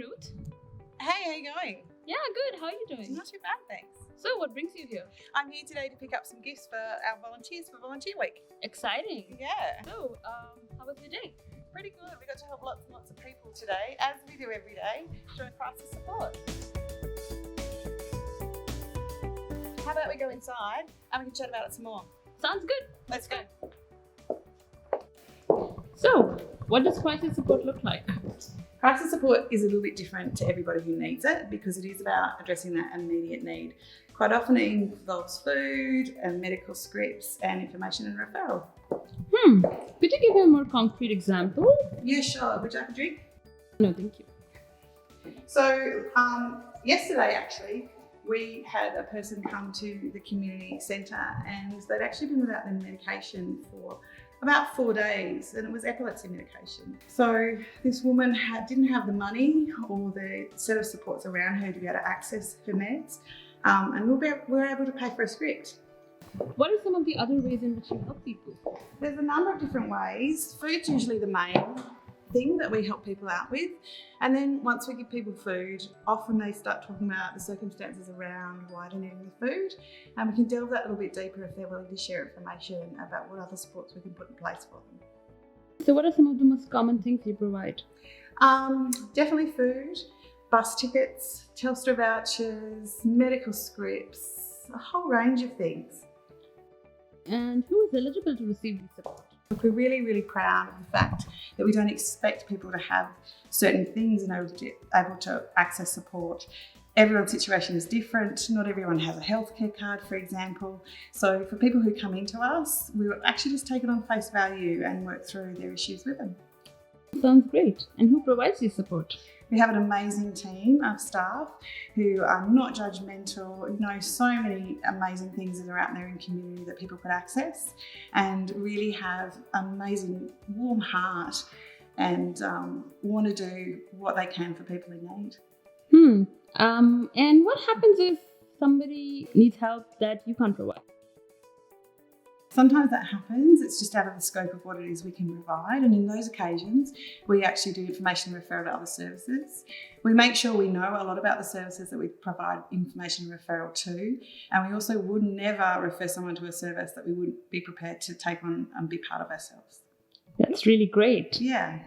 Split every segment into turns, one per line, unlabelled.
Ruth.
Hey, how you going?
Yeah, good. How are you doing?
Not too bad, thanks.
So, what brings you here?
I'm here today to pick up some gifts for our volunteers for Volunteer Week.
Exciting.
Yeah,
So, how was your day?
pretty good. We got to help lots and lots of people today, as we do every day, during crisis support. How about we go inside and we can chat about it some more?
Sounds good.
Let's go.
So, what does crisis support look like?
Crisis support is a little bit different to everybody who needs it because it is about addressing that immediate need. Quite often it involves food and medical scripts and information and referral.
Could you give me a more concrete example?
Yeah, sure. Would you like a drink?
No, thank you.
So yesterday actually, we had a person come to the community centre and they'd actually been without their medication for about 4 days, and it was epilepsy medication. So this woman didn't have the money or the set of supports around her to be able to access her meds, and we were able to pay for a script.
What are some of the other ways in which you help people?
There's a number of different ways. Food's usually the main thing that we help people out with, and then once we give people food, often they start talking about the circumstances around why they're needing the food, and we can delve that a little bit deeper if they're willing to share information about what other supports we can put in place for them.
So, what are some of the most common things you provide?
Definitely food, bus tickets, Telstra vouchers, medical scripts, a whole range of things.
And who is eligible to receive these support?
We're really, really proud of the fact that we don't expect people to have certain things in order to be able to access support. Everyone's situation is different. Not everyone has a healthcare card, for example. So for people who come into us, we will actually just take it on face value and work through their issues with them.
Sounds great. And who provides this support?
We have an amazing team of staff who are not judgmental, know so many amazing things that are out there in community that people could access, and really have amazing warm heart and want to do what they can for people in need.
And what happens if somebody needs help that you can't provide?
Sometimes that happens, it's just out of the scope of what it is we can provide, and in those occasions we actually do information referral to other services. We make sure we know a lot about the services that we provide information referral to, and we also would never refer someone to a service that we wouldn't be prepared to take on and be part of ourselves.
That's really great.
Yeah.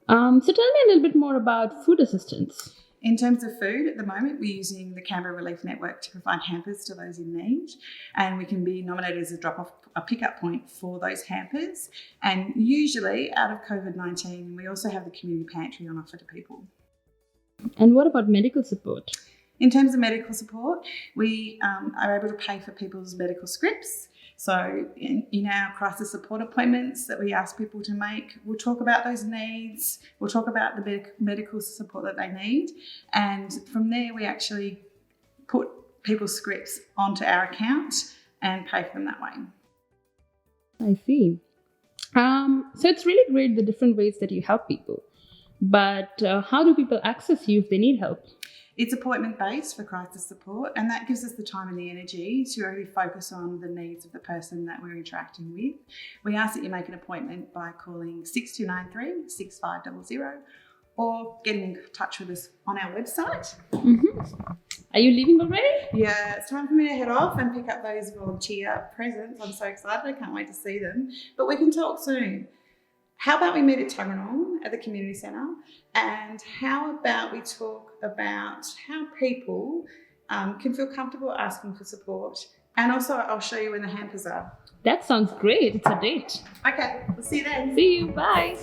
So tell me a little bit more about food assistance.
In terms of food, at the moment, we're using the Canberra Relief Network to provide hampers to those in need, and we can be nominated as a pick-up point for those hampers. And usually, out of COVID-19, we also have the community pantry on offer to people.
And what about medical support?
In terms of medical support, we are able to pay for people's medical scripts. So in our crisis support appointments that we ask people to make, we'll talk about those needs, we'll talk about the medical support that they need, and from there we actually put people's scripts onto our account and pay for them that way.
I see. So it's really great the different ways that you help people, but how do people access you if they need help?
It's appointment-based for crisis support, and that gives us the time and the energy to really focus on the needs of the person that we're interacting with. We ask that you make an appointment by calling 6293 6500 or getting in touch with us on our website.
Are you leaving already?
Yeah, it's time for me to head off and pick up those volunteer presents. I'm so excited, I can't wait to see them. But we can talk soon. How about we meet at Tuggeranong at the community centre, and how about we talk about how people can feel comfortable asking for support, and also I'll show you when the hampers are.
That sounds great. It's a date.
Okay, we'll see you then.
See you. Bye.